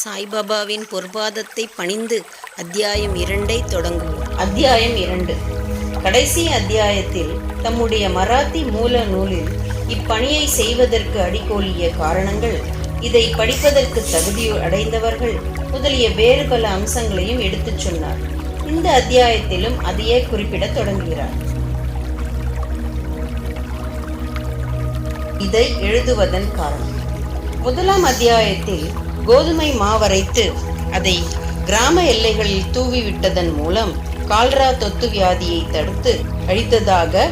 சாய்பாபாவின் பொற்பாதத்தை பணிந்து அத்தியாயம் 2 தொடங்குவோம். அத்தியாயம் 2. கடைசி அத்தியாயத்தில் தம்முடைய மராத்தி மூல நூலில் இப்பணியை செய்வதற்கு அடிக்கோலிய காரணங்கள், இதை படிப்பதற்கு தகுதி அடைந்தவர்கள் முதலிய வேறு பல அம்சங்களையும் எடுத்துச் சொன்னார். இந்த அத்தியாயத்திலும் அதையே குறிப்பிட தொடங்குகிறார். இதை எழுதுவதன் காரணம். முதலாம் அத்தியாயத்தில் கோதுமை மாவரைத்து அதை கிராம எல்லைகளில் தூவிவிட்டதன் மூலம் கால்ரா தொத்து வியாதியை தடுத்து அழித்ததாக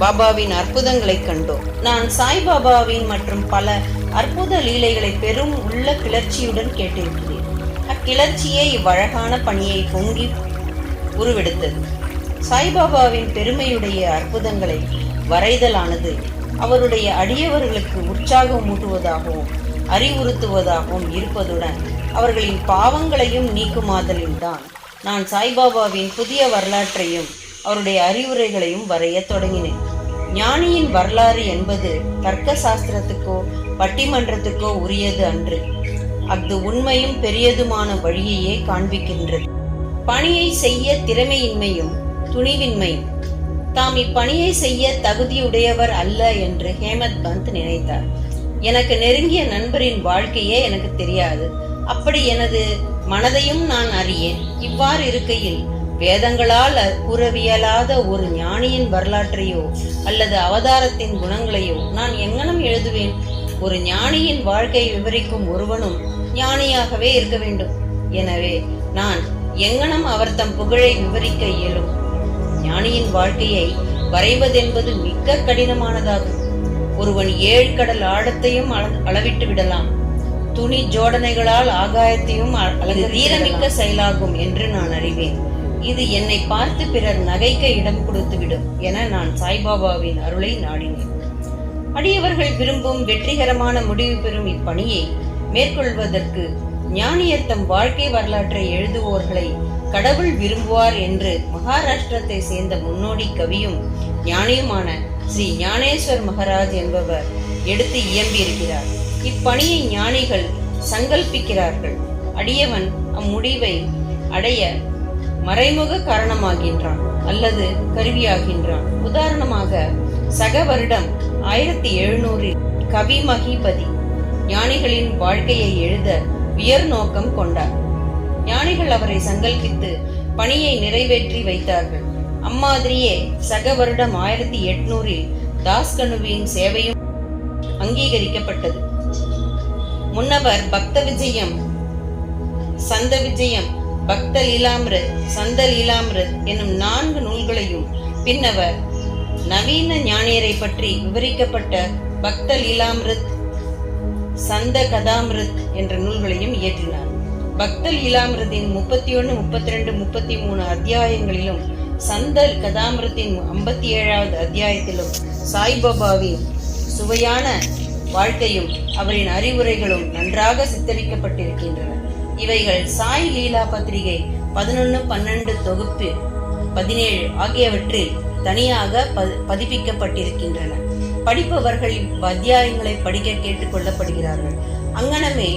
பாபாவின் அற்புதங்களை கண்டோம். நான் சாய்பாபாவின் மற்றும் பல அற்புத லீலைகளை பெரும் உள்ள கிளர்ச்சியுடன் கேட்டிருக்கிறேன். அக்கிளர்ச்சியே இவ்வழகான பணியை பொங்கி உருவெடுத்தது. சாய்பாபாவின் பெருமையுடைய அற்புதங்களை வரைதலானது அவருடைய அடியவர்களுக்கு உற்சாகம் ஊட்டுவதாகவும் அறிவுறுத்துவதாகவும் இருப்பதுடன் அவர்களின் பாவங்களையும் நீக்குமாதலில்தான் நான் சாய்பாபாவின் புதிய வரலாற்றையும் அவருடைய அறிவுரைகளையும் வரைய தொடங்கினேன். ஞானியின் வரலாறு என்பது தர்க்க சாஸ்திரத்துக்கோ பட்டிமன்றத்துக்கோ உரியது அன்று. அது உண்மையும் பெரியதுமான வழியையே காண்பிக்கின்றது. பணியை செய்ய திறமையின்மையும் துணிவின்மையும் தாம் இப்பணியை செய்ய தகுதியுடையவர் அல்ல என்று ஹேமத் பந்த் நினைத்தார். எனக்கு நெருங்கிய நண்பரின் வாழ்க்கையே எனக்கு தெரியாது. அப்படி எனது மனதையும் நான் அறியேன். இவ்வாறு இருக்கையில் வேதங்களால் கூறவியலாத ஒரு ஞானியின் வரலாற்றையோ அல்லது அவதாரத்தின் குணங்களையோ நான் எங்கனம் எழுதுவேன்? ஒரு ஞானியின் வாழ்க்கையை விவரிக்கும் ஒருவனும் ஞானியாகவே இருக்க வேண்டும். எனவே நான் எங்கனம் அவர் தம் புகழை விவரிக்க இயலும்? ஞானியின் வாழ்க்கையை வரைவதென்பது மிக கடினமானதாகும். ஒருவன் 7 கடல் ஆழத்தையும் அளவிட்டு விடலாம். துணி ஜோடனைகளால் ஆகாயத்தையும் தீரமிக்க செயலாகும் என்று நான் அறிவேன். இது என்னை பார்த்து பிறர் நகைக்க இடம் கொடுத்துவிடும் என நான் சாய்பாபாவின் அருளை நாடினேன். அடியவர்கள் விரும்பும் வெற்றிகரமான முடிவு பெறும் இப்பணியை மேற்கொள்வதற்கு ஞானியர் தம் வாழ்க்கை வரலாற்றை எழுதுவோர்களை கடவுள் விரும்புவார் என்று மகாராஷ்டிரத்தை சேர்ந்த முன்னோடி கவியும் ஞானியுமான ஸ்ரீ ஞானேஸ்வர் மகாராஜ் என்பவர் எடுத்து இயம்பியிருக்கிறார். இப்பணியை ஞானிகள் சங்கல்பிக்கிறார்கள். அடியவன் அம்முடிவை அடைய மறைமுக காரணமாகின்றான் அல்லது கருவியாகின்றான். உதாரணமாக சக வருடம் 1700 கவி மகிபதி ஞானிகளின் வாழ்க்கையை எழுத உயர் நோக்கம் கொண்டார். ஞானிகள் அவரை சங்கல்பித்து பணியை நிறைவேற்றி வைத்தார்கள். அம்மாதிரியே சக வருடம் 1800 தாஸ்கனுவின் சேவையும் அங்கீகரிக்கப்பட்டது. முன்னவர் பக்த விஜயம், சந்த விஜயம், பக்த லீலாமிருத், சந்த லீலாமிருத் எனும் 4 நூல்களையும், பின்னவர் நவீன ஞானியரை பற்றி விவரிக்கப்பட்ட பக்த லீலாமிருத், சந்த கதாமிருத் என்ற நூல்களையும் இயற்றினார். பக்த லீலாமிருத்தின் 31, 32, 33 அத்தியாயங்களிலும் சந்த கதாமிருத்தின் 57வது அத்தியாயத்திலும் சாய்பாபாவின் சுவையான வாழ்க்கையும் அவரின் அறிவுரைகளும் நன்றாக சித்தரிக்கப்பட்டிருக்கின்றன. இவைகள் சாய் லீலா பத்திரிகை 11, 12 தொகுப்பு 17 ஆகியவற்றில் தனியாக பதிப்பிக்கப்பட்டிருக்கின்றன. படிப்பவர்கள் அத்தியாயங்களை படிக்க கேட்டுக் கொள்ளப்படுகிறார்கள். அங்கனமே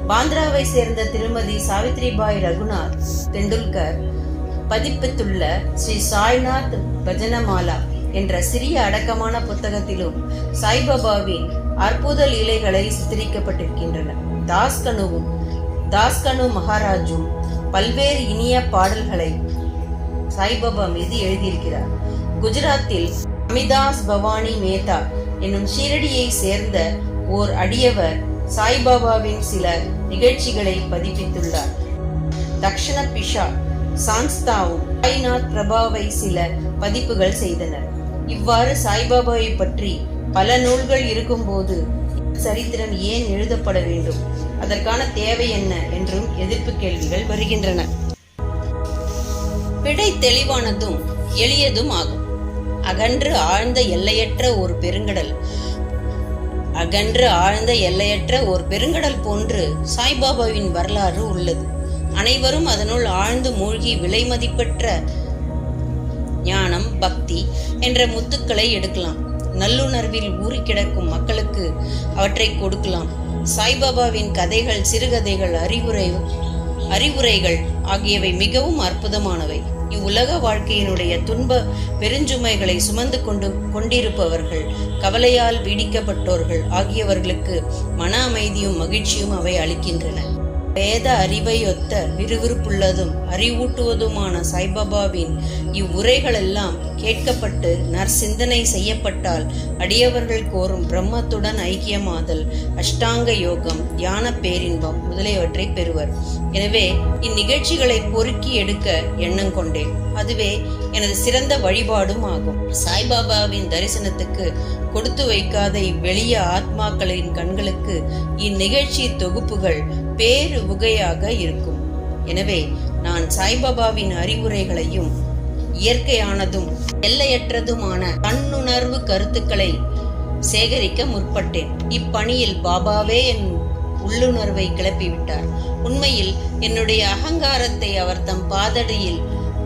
பாந்திராவை சேர்ந்த திருமதி சாவித்ரிபாய் ரகுநாத் தெண்டுல்கர் பதிப்பித்துள்ள ஸ்ரீ சாய்நாத் பஜனமாலா என்ற சிறிய அடக்கமான புத்தகத்திலும் சாய்பாபாவின் அற்புத லீலைகளை சித்தரிக்கப்பட்டிருக்கின்றன. தாஸ்கனு மகாராஜும் பல்வேறு இனிய பாடல்களை சாய்பாபா மீது எழுதியிருக்கிறார். குஜராத்தில் அமிதாஸ் பவானி மேத்தா என்னும் ஷீரடியை சேர்ந்த ஓர் அடியவர் சாய்பாபாவின் சில நிகழ்ச்சிகளை பதிப்பித்துள்ளார். தக்ஷண பிஷா சான்ஸ்தாவும் சாய்நாத் பிரபாவை சில பதிப்புகள் செய்தனர். இவ்வாறு சாய்பாபாவை பற்றி பல நூல்கள் இருக்கும்போது சரித்திரம் ஏன் எழுதப்பட வேண்டும்? அதற்கான தேவை என்ன என்றும் எதிர்ப்பு கேள்விகள் வருகின்றன. விடை தெளிவானதும் எளியதும் ஆகும். அகன்று ஆழ்ந்த எல்லையற்ற ஒரு பெருங்கடல் போன்று சாய்பாபாவின் வரலாறு உள்ளது. அனைவரும் அதனுள் ஆழ்ந்து மூழ்கி விலை மதிப்பற்ற ஞானம், பக்தி என்ற முத்துக்களை எடுக்கலாம். நல்லுணர்வில் ஊறி கிடக்கும் மக்களுக்கு அவற்றை கொடுக்கலாம். சாய்பாபாவின் கதைகள், சிறுகதைகள், அறிவுரைகள் ஆகியவை மிகவும் அற்புதமானவை. இவ்வுலக வாழ்க்கையினுடைய துன்ப பெருஞ்சுமைகளை சுமந்து கொண்டிருப்பவர்கள், கவலையால் பீடிக்கப்பட்டோர்கள் ஆகியவர்களுக்கு மன அமைதியும் மகிழ்ச்சியும் அவை அளிக்கின்றன. வேத அறிவையொத்த விறுவிறுப்புள்ளதும் அறிவூட்டுவதுமான சாய்பாபாவின் இவ்வுரைகளெல்லாம் கேட்கப்பட்டு நற்சிந்தனை செய்யப்பட்டால் அடியவர்கள் கோரும் பிரம்மத்துடன் ஐக்கியமாதல், அஷ்டாங்க யோகம், தியான பேரின்பம் முதலியவற்றை பெறுவர். எனவே இந்நிகழ்ச்சிகளை பொறுக்கி எடுக்க எண்ணம் கொண்டேன். அதுவே எனது சிறந்த வழிபாடும் ஆகும். சாய்பாபாவின் தரிசனத்துக்கு கொடுத்து வைக்காத இவ்வெளிய ஆத்மாக்களின் கண்களுக்கு இந்நிகழ்ச்சி தொகுப்புகள் பேரு உகையாக இருக்கும். எனவே நான் சாய்பாபாவின் அறிவுரைகளையும் இயற்கையானதும் எல்லையற்றதுமான கண்ணுணர்வு கருத்துக்களை சேகரிக்க முற்பட்டேன். இப்பணியில் பாபாவே என் உள்ளுணர்வை கிளப்பிவிட்டார். உண்மையில் என்னுடைய அகங்காரத்தை அவர் தம்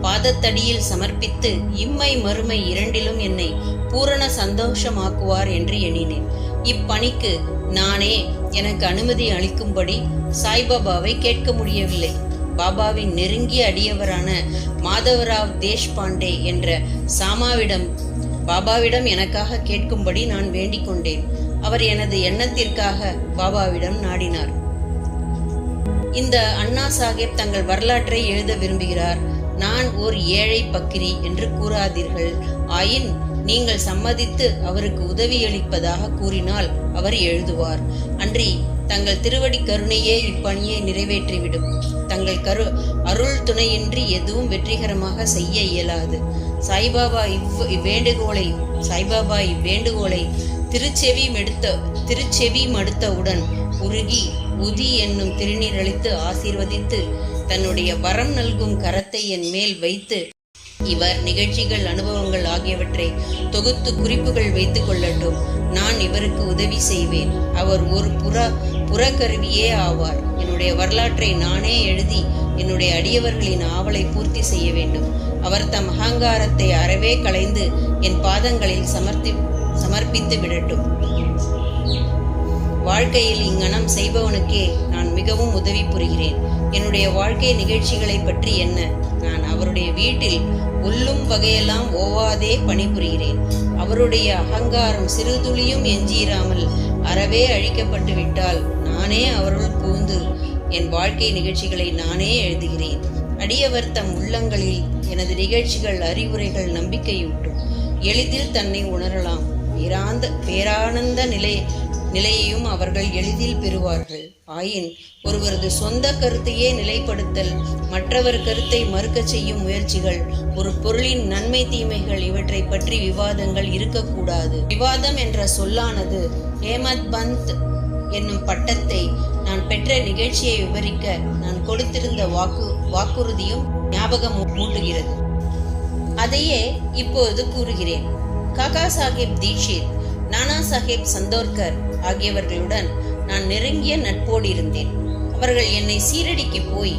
பாதத்தடியில் சமர்ப்பித்து இம்மை மறுமை இரண்டிலும் என்னை பூரண சந்தோஷமாக்குவார் என்று எண்ணினேன். இப்பணிக்கு நானே எனக்கு அனுமதி அளிக்கும்படி சாய்பாபாவை கேட்க முடியவில்லை. பாபாவின் நெருங்கிய அடியவரான மாதவராவ் தேஷ்பாண்டே என்ற பாபாவிடம் எனக்காக கேட்கும்படி நான் வேண்டிக் கொண்டேன். அவர் எனது எண்ணத்திற்காக பாபாவிடம் நாடினார். இந்த அண்ணா சாஹேப் தங்கள் வரலாற்றை எழுத விரும்புகிறார். நான் ஓர் ஏழை பக்கிரி என்று கூறாதீர்கள். ஆயின் நீங்கள் சம்மதித்து அவருக்கு உதவியளிப்பதாக கூறினால் அவர் எழுதுவார். அன்றி தங்கள் திருவடி கருணையே இப்பணியை நிறைவேற்றிவிடும். தங்கள் அருள் துணையின்றி எதுவும் வெற்றிகரமாக செய்ய இயலாது. சாய்பாபா இவ்வேண்டுகோளை திருச்செவி மடுத்தவுடன் உருகி உதி என்னும் திருநீரளித்து ஆசீர்வதித்து தன்னுடைய வரம் நல்கும் கரத்தை என் மேல் வைத்து இவர் நிகழ்ச்சிகள், அனுபவங்கள் ஆகியவற்றை தொகுத்து குறிப்புகள் வைத்துக் கொள்ளட்டும். நான் இவருக்கு உதவி செய்வேன். அவர் ஒரு புறக்கருவியே ஆவார். என்னுடைய வரலாற்றை நானே எழுதி என்னுடைய அடியவர்களின் ஆவலை பூர்த்தி செய்ய வேண்டும். அவர் தம் அகங்காரத்தை அறவே களைந்து என் பாதங்களில் சமர்ப்பித்து விடட்டும். வாழ்க்கையில் இங்கனம் செய்பவனுக்கே நான் மிகவும் உதவி புரிகிறேன். என்னுடைய வாழ்க்கை நிகழ்ச்சிகளை பற்றி என்ன? நான் அவருடைய வீட்டில் உள்ளும் வகையெல்லாம் ஓவாதே பணிபுரிகிறேன். அவருடைய அகங்காரம் சிறுதுளியும் எஞ்சிராமல் அறவே அழிக்கப்பட்டு விட்டால் நானே அவருள் புகுந்து என் வாழ்க்கை நிகழ்ச்சிகளை நானே எழுதுகிறேன். அடியவர் தம் உள்ளங்களில் எனது நிகழ்ச்சிகள், அறிவுரைகள் நம்பிக்கையூட்டும். எளிதில் தன்னை உணரலாம். பேரானந்த நிலையையும் அவர்கள் எளிதில் பெறுவார்கள். ஆயின் ஒருவரது சொந்த கருத்தையே நிலைப்படுத்தல், மற்றவர் கருத்தை மறுக்க செய்யும் முயற்சிகள், ஒரு பொருளின் நன்மை தீமைகள் இவற்றை பற்றி விவாதங்கள் இருக்கக்கூடாது. விவாதம் என்ற சொல்லானது ஹேமத் பந்த் என்னும் பட்டத்தை நான் பெற்ற நிகழ்ச்சியை விவரிக்க நான் கொடுத்திருந்த வாக்குறுதியும் ஞாபகம் மூட்டுகிறது. அதையே இப்போது கூறுகிறேன். காக்கா சாஹேப் தீட்சித், நானா சாஹேப் சந்தோர்கர் ஆகியவர்களுடன் நான் நெருங்கிய நட்போடு இருந்தேன். அவர்கள் என்னை சீரடிக்கு போய்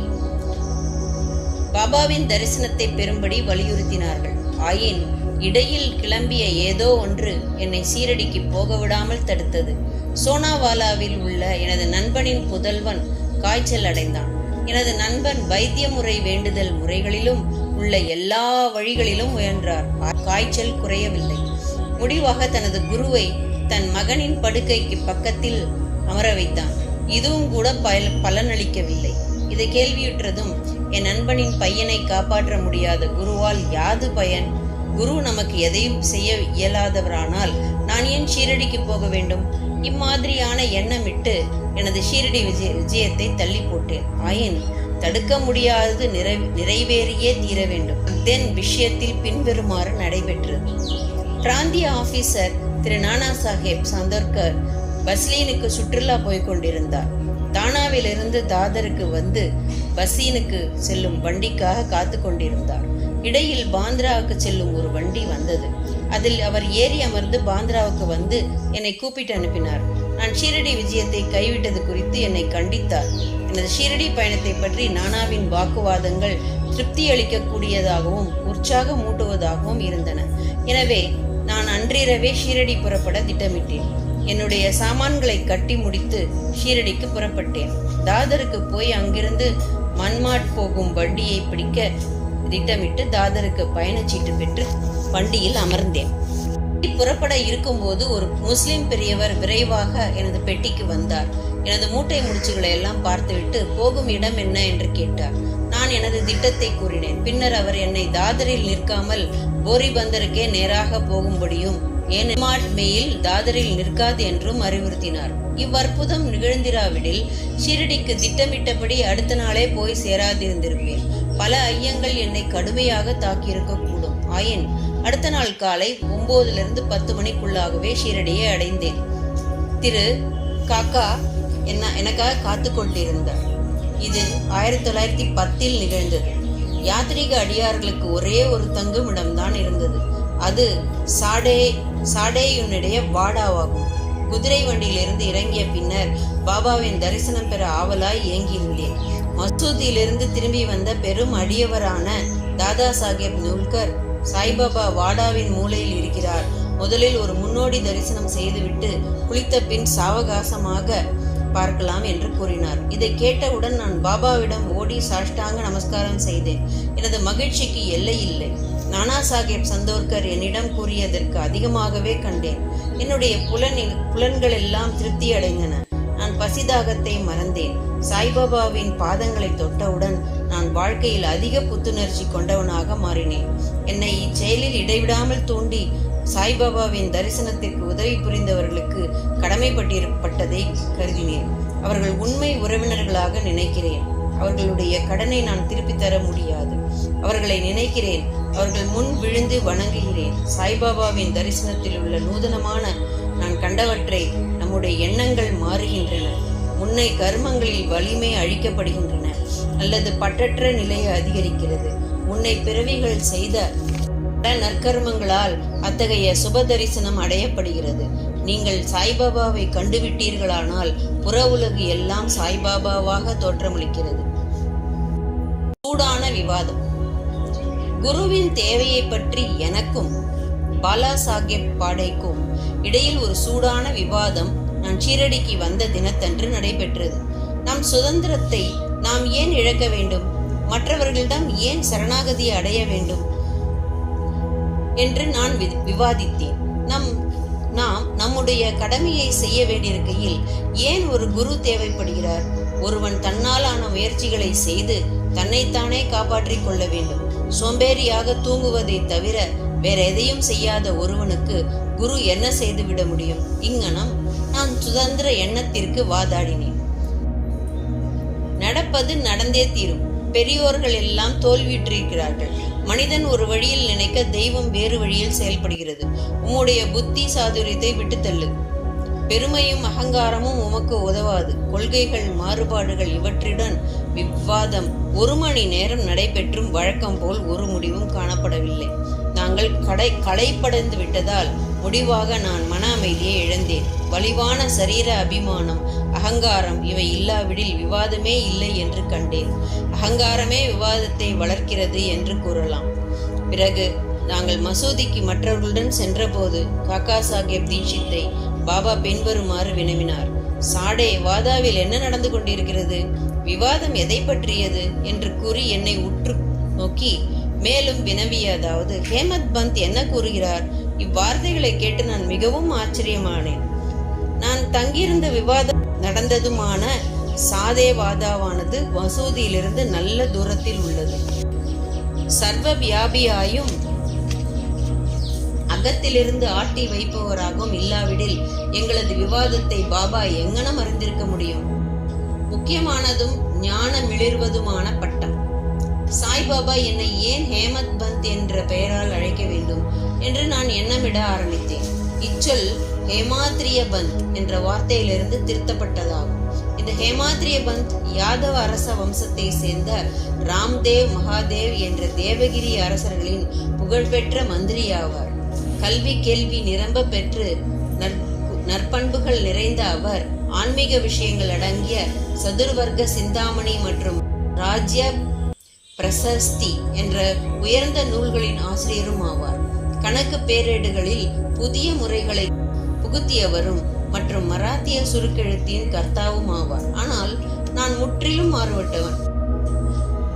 பாபாவின் தரிசனத்தை பெறும்படி வலியுறுத்தினார்கள். ஆயின் இடையில் கிளம்பிய ஏதோ ஒன்று என்னை சீரடிக்கு போக விடாமல் தடுத்தது. சோனாவாலாவில் உள்ள எனது நண்பனின் புதல்வன் காய்ச்சல் அடைந்தான். எனது நண்பன் வைத்திய முறை வேண்டுதல் முறைகளிலும் உள்ள எல்லா வழிகளிலும் முயன்றார். காய்ச்சல் குறையவில்லை. முடிவாக தனது குருவை தன் மகனின் படுக்கைக்கு பக்கத்தில் அமர வைத்தான். இதுவும் கூட பலனளிக்கவில்லை. இதை கேள்வியுற்றதும் என் நண்பனின் பையனை காப்பாற்ற முடியாத குருவால் யாது பயன்? குரு நமக்கு எதையும் செய்ய இயலாதவரானால் நான் ஏன் ஷீரடிக்கு போக வேண்டும்? இம்மாதிரியான எண்ணமிட்டு எனது ஷீரடி விஜயத்தை தள்ளி போட்டேன். ஆயின் தடுக்க முடியாதது நிறைவேறியே தீர வேண்டும். தென் விஷயத்தில் பின்வருமாறு நடைபெற்றது. பிராந்திய ஆபீசர் திரு நானா சாஹேப் சந்தோர்கர் பஸ்லீனுக்கு சுற்றுலா போய் கொண்டிருந்தார். தானாவிலிருந்து தாதருக்கு வந்து பஸ்லீனுக்கு செல்லும் வண்டிக்காக காத்து கொண்டிருந்தார். இடையில் பாந்திராவுக்கு செல்லும் ஒரு வண்டி வந்தது. அதில் அவர் ஏறி அமர்ந்து பாந்திராவுக்கு வந்து என்னை கூப்பிட்டு அனுப்பினார். நான் ஷீரடி விஜயத்தை கைவிட்டது குறித்து என்னை கண்டித்தார். எனது ஷீரடி பயணத்தை பற்றி நானாவின் வாக்குவாதங்கள் திருப்தி அளிக்கக்கூடியதாகவும் உற்சாகம் ஊட்டுவதாகவும் இருந்தன. எனவே நான் அன்றிரவே ஷீரடி புறப்பட திட்டமிட்டேன். என்னுடைய சாமான்களை கட்டி முடித்து ஷீரடிக்கு புறப்பட்டேன். தாதருக்கு போய் அங்கிருந்து மன்மாட் போகும் வண்டியை பிடிக்க திட்டமிட்டு தாதருக்கு பயணச்சீட்டு பெற்று வண்டியில் அமர்ந்தேன். புறப்பட இருக்கும்போது ஒரு முஸ்லிம் பெரியவர் விரைவாக எனது பெட்டிக்கு வந்தார். எனது மூட்டை முடிச்சுகளை எல்லாம் பார்த்துவிட்டு போகும் இடம் என்ன என்று கேட்டார். நான் எனது திட்டத்தை கூறினேன். பின்னர் அவர் என்னை தாதரில் நிற்காமல் போரிபந்தருக்கே நேராக போகும்படியும் மெயில் தாதரில் நிற்காது என்றும் அறிவுறுத்தினார். இவ்வற்புதம் நிகழ்ந்திராவிடில் ஷீரடிக்கு திட்டமிட்டபடி அடுத்த நாளே போய் சேராதிருந்திருப்பேன். பல ஐயங்கள் என்னை கடுமையாக தாக்கியிருக்க கூடும். ஆயின் அடுத்த நாள் காலை 9 to 10 மணிக்குள்ளாகவே ஷீரடியை அடைந்தேன். திரு காக்கா எனக்காக காத்து கொண்டிருந்தார். இது 1910 நிகழ்ந்தது. யாத்ரீக அடியார்களுக்கு ஒரே ஒரு தங்குமிடம்தான் இருந்தது. அது சாடேயுனுடைய வாடாவாகும். குதிரை வண்டியிலிருந்து இறங்கிய பின்னர் பாபாவின் தரிசனம் பெற ஆவலாய் ஏங்கியிருந்தேன். மசூதியிலிருந்து திரும்பி வந்த பெரும் அடியவரான தாதா சாஹேப் நூல்கர், சாய்பாபா வாடாவின் மூலையில் இருக்கிறார், முதலில் ஒரு முன்னோடி தரிசனம் செய்துவிட்டு குளித்த பின் சாவகாசமாக பார்க்கலாம் என்று கூறினார். இதை கேட்டவுடன் நான் பாபாவிடம் ஓடி சாஷ்டாங்க நமஸ்காரம் செய்தேன். எனது மகிழ்ச்சிக்கு எல்லை இல்லை. நானா சாஹேப் சந்தோர்கர் என்னிடம் கூறியதற்கு அதிகமாகவே கண்டேன். என்னுடைய புலன்கள் எல்லாம் திருப்தி அடைந்தன. நான் பசிதாகத்தை மறந்தேன். சாய்பாபாவின் பாதங்களை தொட்டவுடன் நான் வாழ்க்கையில் அதிக புத்துணர்ச்சி கொண்டவனாக மாறினேன். என்னை இச்செயலில் இடைவிடாமல் தூண்டி சாய்பாபாவின் தரிசனத்திற்கு உதவி புரிந்தவர்களுக்கு கடமைப்பட்டிருப்பட்டதை கருதினேன். அவர்கள் உண்மை உறவினர்களாக நினைக்கிறேன். அவர்களுடைய கடனை நான் திருப்பி தர முடியாது. அவர்களை நினைக்கிறேன். அவர்கள் முன் விழுந்து வணங்குகிறேன். சாய்பாபாவின் தரிசனத்தில் உள்ள நூதனமான நான் கண்டவற்றை நம்முடைய எண்ணங்கள் மாறுகின்றன. முன்னை கர்மங்களில் வலிமை அழிக்கப்படுகின்றன அல்லது பற்றற்ற நிலையை அதிகரிக்கிறது. முன்னை பிறவிகள் செய்த நற்கர்மங்களால் அத்தகைய சுப தரிசனம் அடையப்படுகிறது. நீங்கள் சாய்பாபாவை கண்டுவிட்டீர்களானால் புற உலகு எல்லாம் சாய்பாபாவாக தோற்றமளிக்கிறது. சூடான விவாதம். குருவின் தேவையை பற்றி எனக்கும் பாலா சாஹேப் பாடேக்கும் இடையில் ஒரு சூடான விவாதம் நான் ஷீரடிக்கு வந்த தினத்தன்று நடைபெற்றது. நம் சுதந்திரத்தை நாம் ஏன் இழக்க வேண்டும்? மற்றவர்களிடம் ஏன் சரணாகதியை அடைய வேண்டும் என்று நான் விவாதித்தேன். நாம் நம்முடைய கடமையை செய்ய வேண்டியிருக்கையில் ஏன் ஒரு குரு தேவைப்படுகிறார்? ஒருவன் தன்னாலான முயற்சிகளை செய்து தன்னைத்தானே காப்பாற்றிக் கொள்ள வேண்டும். சோம்பேறியாக தூங்குவதை தவிர வேற எதையும் செய்யாத ஒருவனுக்கு குரு என்ன செய்துவிட முடியும்? இங்கனம் நான் சுதந்திர எண்ணத்திற்கு வாதாடினேன். நடப்பது நடந்தே தீரும். பெரியோர்கள் எல்லாம் தோல்வியுற்றிருக்கிறார்கள். மனிதன் ஒரு வழியில் நினைக்க தெய்வம் வேறு வழியில் செயல்படுகிறது. உம்முடைய புத்தி சாதுரியத்தை விட்டுத்தள்ளு. பெருமையும் அகங்காரமும் உமக்கு உதவாது. கொள்கைகள் மாறுபாடுகள் இவற்றுடன் விவாதம் 1 மணி நேரம் நடைபெற்றும் வழக்கம் போல் ஒரு முடிவும் காணப்படவில்லை. நாங்கள் களைப்படைந்து விட்டதால் முடிவாக நான் மன அமைதியை இழந்தேன். வலிவான சரீர அபிமானம், அகங்காரம் இவை இல்லாவிடில் விவாதமே இல்லை என்று கண்டேன். அகங்காரமே விவாதத்தை வளர்க்கிறது என்று கூறலாம். பிறகு நாங்கள் மசூதிக்கு மற்றவர்களுடன் சென்றபோது காக்கா சாஹேப் தீட்சித்தை பாபா பின்வருமாறு வினவினார். சாடே, வாதாவில் என்ன நடந்து கொண்டிருக்கிறது? விவாதம் எதை பற்றியது என்று கூறி என்னை உற்று நோக்கி மேலும் வினவியதாவது, ஹேமத் பந்த் என்ன கூறுகிறார்? இவ்வார்த்தைகளை கேட்டு நான் மிகவும் ஆச்சரியமானேன். நான் தங்கியிருந்த விவாதம் நடந்ததுமான சாதேவாதாவானது மசூதியிலிருந்து நல்ல தூரத்தில் உள்ளது. சர்வ வியாபியாயும் அகத்திலிருந்து ஆட்டி வைப்பவராகவும் இல்லாவிடில் எங்களது விவாதத்தை பாபா எங்கனம் அறிந்திருக்க முடியும்? முக்கியமானதும் ஞான மிளிர்வதுமான பட்டம். சாய்பாபா என்னை ஏன் ஹேமத் பந்த் என்ற பெயரால் அழைக்க வேண்டும் என்று நான் எண்ணமிட ஆரம்பித்தேன். இச்சொல் ஹேமாத்ரிய பந்த் என்ற வார்த்தையிலிருந்து திருத்தப்பட்டதாகும். இந்த ஹேமாத்ரிய பந்த் யாதவ அரச வம்சத்தை சேர்ந்த ராம்தேவ் மகாதேவ் என்ற தேவகிரி அரசர்களின் புகழ்பெற்ற மந்திரி ஆவார். கல்வி கேள்வி நிரம்ப பெற்று நற்பண்புகள் நிறைந்த அவர் ஆன்மீக விஷயங்கள் அடங்கிய சதுர்வர்க்க சிந்தாமணி மற்றும் ராஜ்ய பிரசஸ்தி என்ற உயர்ந்த நூல்களின் ஆசிரியரும் ஆவார். கணக்கு பேரேடுகளில் புதிய முறைகளை புகுத்தியவரும் மற்றும் மராத்திய சுருக்கெழுத்தின் கர்த்தாவும் ஆவார். ஆனால் நான் முற்றிலும் மாறுபட்டவன்,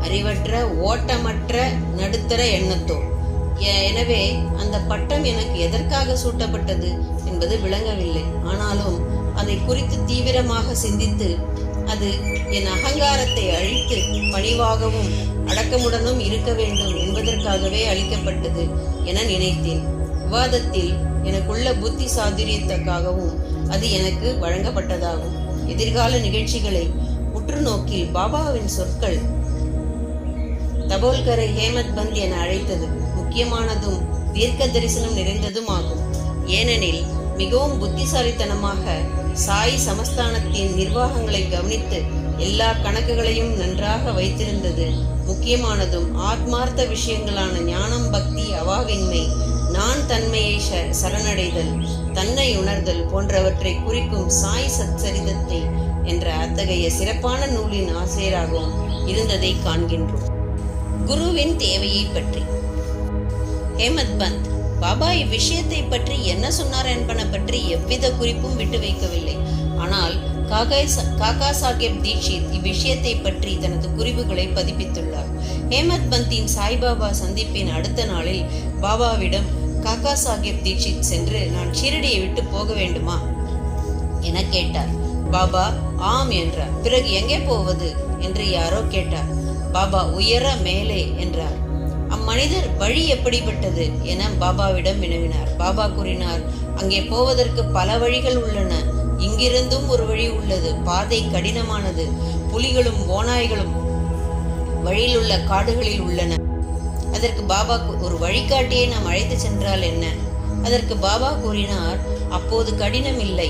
அறிவற்ற, ஓட்டமற்ற, நடுத்தர எண்ணத்தோர். எனவே அந்த பட்டம் எனக்கு எதற்காக சூட்டப்பட்டது என்பது விளங்கவில்லை. ஆனாலும் அதை குறித்து தீவிரமாக சிந்தித்து அது என் அகங்காரத்தை அழித்து பணிவாகவும் அடக்கமுடனும் இருக்க வேண்டும் என்பதற்காகவே அளிக்கப்பட்டது என நினைத்தேன். விவாதத்தில் எனக்குள்ள புத்தி சாதுரியத்துக்காகவும் அது எனக்கு வழங்கப்பட்டதாகும். எதிர்கால நிகழ்ச்சிகளை உற்று நோக்கில் பாபாவின் சொற்கள் தபோல்கரை ஹேமத் பந்த் என அழைத்தது முக்கியமானதும் தீர்க்க தரிசனம் நிறைந்ததும் ஆகும். ஏனெனில் மிகவும் புத்திசாலித்தனமாக சாய் சமஸ்தானத்தின் நிர்வாகங்களை கவனித்து எல்லா கணக்குகளையும் நன்றாக வைத்திருந்தது. முக்கியமானதும் ஆத்மார்த்த விஷயங்களான ஞானம், பக்தி, அவாவின்மை, நான் தன்மையை சரணடைதல், தன்னை உணர்தல் போன்றவற்றை குறிக்கும் சாய் சச்சரிதத்தை என்ற அத்தகைய சிறப்பான நூலின் ஆசிரியராகவும் இருந்ததை காண்கின்றோம். குருவின் தேவையை பற்றி ஹேமத் பந்த் பாபா இவ்விஷயத்தை பற்றி என்ன சொன்னார் என்பன பற்றி எவ்வித குறிப்பும் விட்டு வைக்கவில்லை. ஆனால் காக்கா சாஹேப் தீட்சித் இவ்விஷயத்தை பற்றி தனது குறிப்புகளை பதிப்பித்துள்ளார். ஹேமத் பந்தின் சாய்பாபா சந்திப்பின் அடுத்த நாளில் பாபாவிடம் காக்கா சாஹேப் தீட்சித் சென்று நான் ஷிரடியை விட்டு போக வேண்டுமா என கேட்டார். பாபா ஆம் என்றார். பிறகு எங்கே போவது என்று யாரோ கேட்டார். பாபா உயர மேலே என்றார். அம்மனிதர் வழி எப்படிப்பட்டது என பாபாவிடம் வினவினார். பாபா கூறினார், அங்கே போவதற்கு பல வழிகள் உள்ளன. இங்கிருந்தும் ஒரு வழி உள்ளது. பாதை கடினமானது. புலிகளும் ஓநாய்களும் வழியில் உள்ள காடுகளில் உள்ளன. அதற்கு பாபா ஒரு வழிகாட்டியை நாம் அழைத்து சென்றால் என்ன? அதற்கு பாபா கூறினார், அப்போது கடினம் இல்லை.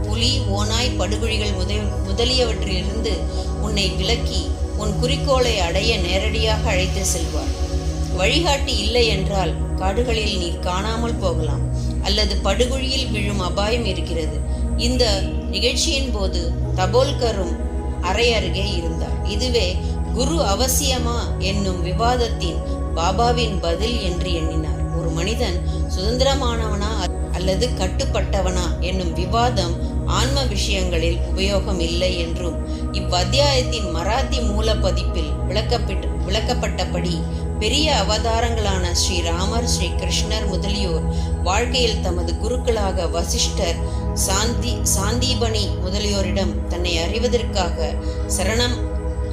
புலி, ஓநாய், படுகுழிகள் முதலியவற்றிலிருந்து உன்னை விலக்கி உன் குறிக்கோளை அடைய நேரடியாக அழைத்து செல்வார். வழிகாட்டி இல்லை என்றால் காடுகளில் நீ காணாமல் போகலாம் அல்லது படுகுழியில் விழும் அபாயம் இருக்கிறது. இந்த நிகழ்ச்சியின் போது தபோல்கரும் அறை அருகே இருந்தார். இதுவே குரு அவசியமா என்னும் விவாதத்தின் பாபாவின் பதில் என்று எண்ணினார். ஒரு மனிதன் சுதந்திரமானவனா அல்லது கட்டுப்பட்டவனா என்னும் விவாதம் ஆன்ம விஷயங்களில் உபயோகம் இல்லை என்றும் இவ்வத்தியாயத்தின் மராத்தி மூல பதிப்பில் விளக்கப்பட்டபடி பெரிய அவதாரங்களான ஸ்ரீராமர், ஸ்ரீ கிருஷ்ணர் முதலியோர் வாழ்க்கையில் தமது குருக்களாக வசிஷ்டர், சாந்தீபனி முதலியோரிடம் தன்னை அறிவதற்காக சரணம்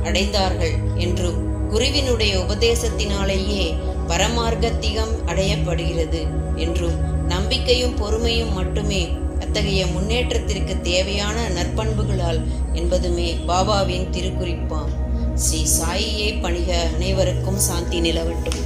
அடைந்தார்கள் என்றும் குருவினுடைய உபதேசத்தினாலேயே பரமார்க்கத்திகம் அடையப்படுகிறது என்றும் நம்பிக்கையும் பொறுமையும் மட்டுமே அத்தகைய முன்னேற்றத்திற்கு தேவையான நற்பண்புகளால் என்பதுமே பாபாவின் திருக்குறிப்பாம். ஸ்ரீ சாயியை பணிக. அனைவருக்கும் சாந்தி நிலவட்டும்.